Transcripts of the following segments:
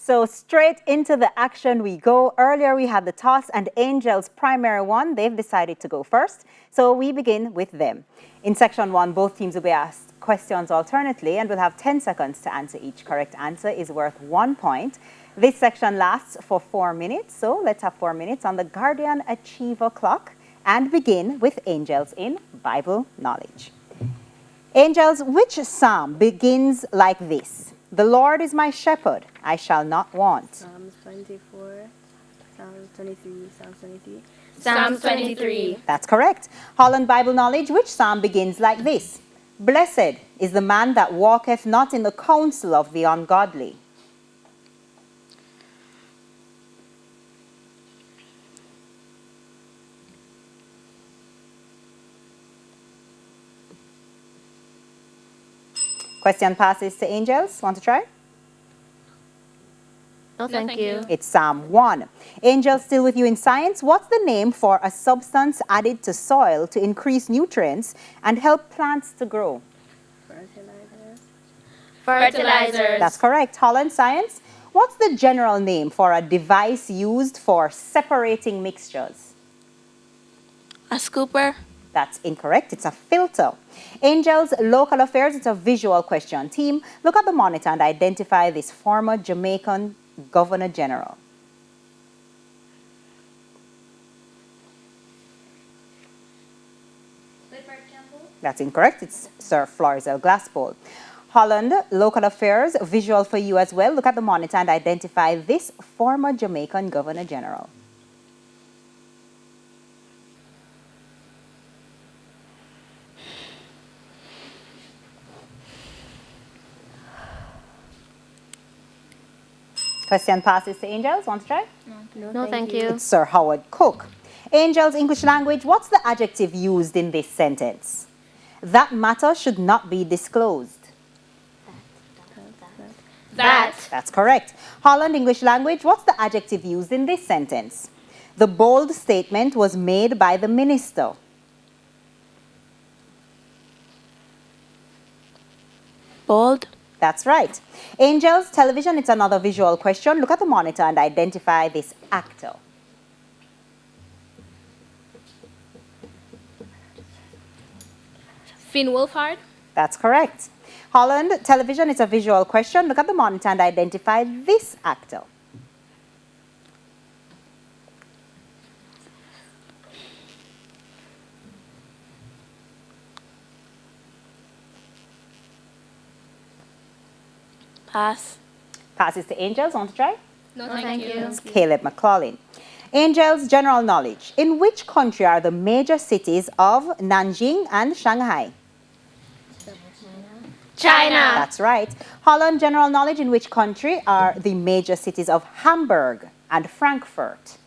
So straight into the action we go. Earlier we had the toss and Angels primary one. They've decided to go first. So we begin with them. In section one, both teams will be asked questions alternately and will have 10 seconds to answer. Each correct answer is worth 1 point. This section lasts for 4 minutes. So let's have 4 minutes on the Guardian Achiever clock and begin with Angels in Bible knowledge. Angels, which psalm begins like this? The Lord is my shepherd, I shall not want. Psalms 24, Psalms 23, Psalms 23. Psalms 23. That's correct. Holland Bible knowledge, which psalm begins like this? Blessed is the man that walketh not in the counsel of the ungodly. Question passes to Angels. Want to try? No, thank you. It's Psalm 1. Angels, still with you in science. What's the name for a substance added to soil to increase nutrients and help plants to grow? Fertilizers. Fertilizers. That's correct. Holland science. What's the general name for a device used for separating mixtures? A scooper. That's incorrect. It's a filter. Angels, local affairs. It's a visual question. Team, look at the monitor and identify this former Jamaican Governor General. That's incorrect. It's Sir Florizel Glasspool. Holland, local affairs, visual for you as well. Look at the monitor and identify this former Jamaican Governor General. Question passes to Angels. Want to try? No, thank you. It's Sir Howard Cook. Angels, English language. What's the adjective used in this sentence? That matter should not be disclosed. That. That's correct. Holland, English language. What's the adjective used in this sentence? The bold statement was made by the minister. Bold. That's right. Angels, television, it's another visual question. Look at the monitor and identify this actor. Finn Wolfhard. That's correct. Holland, television, it's a visual question. Look at the monitor and identify this actor. Pass. Passes to Angels. Want to try? No, thank you. Caleb McClellan. Angels, general knowledge. In which country are the major cities of Nanjing and Shanghai? China. That's right. Holland, general knowledge. In which country are the major cities of Hamburg and Frankfurt?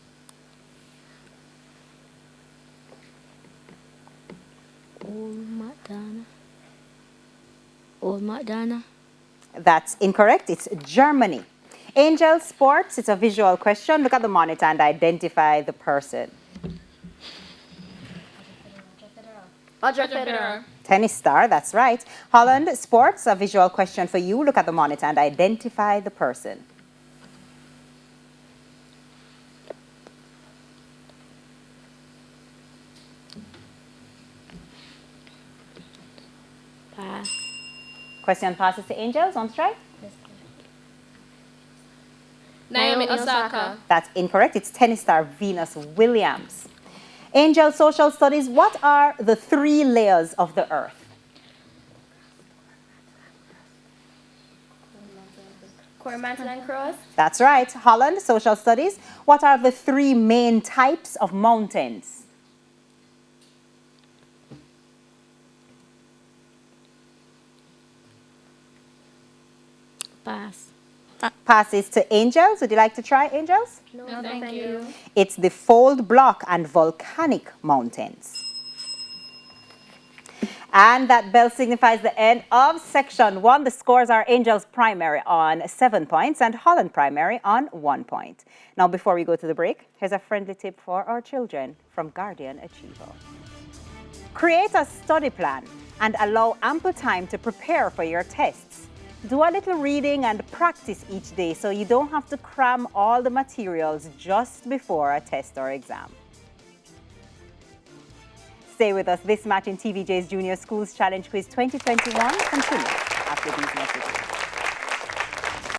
Old Madonna. That's incorrect. It's Germany. Angel sports, it's a visual question. Look at the monitor and identify the person. Roger Federer. Tennis star, that's right. Holland sports, a visual question for you. Look at the monitor and identify the person. Pass. Question passes to Angels. On strike? Naomi Osaka. That's incorrect. It's tennis star Venus Williams. Angel social studies, what are the 3 layers of the earth? Core, mantle, and cross. That's right. Holland social studies, what are the 3 main types of mountains? Pass. Passes to Angels. Would you like to try Angels? No, thank you. It's the fold block and volcanic mountains. And that bell signifies the end of section 1. The scores are Angels primary on 7 points and Holland primary on 1 point. Now, before we go to the break, here's a friendly tip for our children from Guardian Achiever. Create a study plan and allow ample time to prepare for your tests. Do a little reading and practice each day so you don't have to cram all the materials just before a test or exam. Stay with us. This match in TVJ's Junior Schools Challenge Quiz 2021 continues after these messages.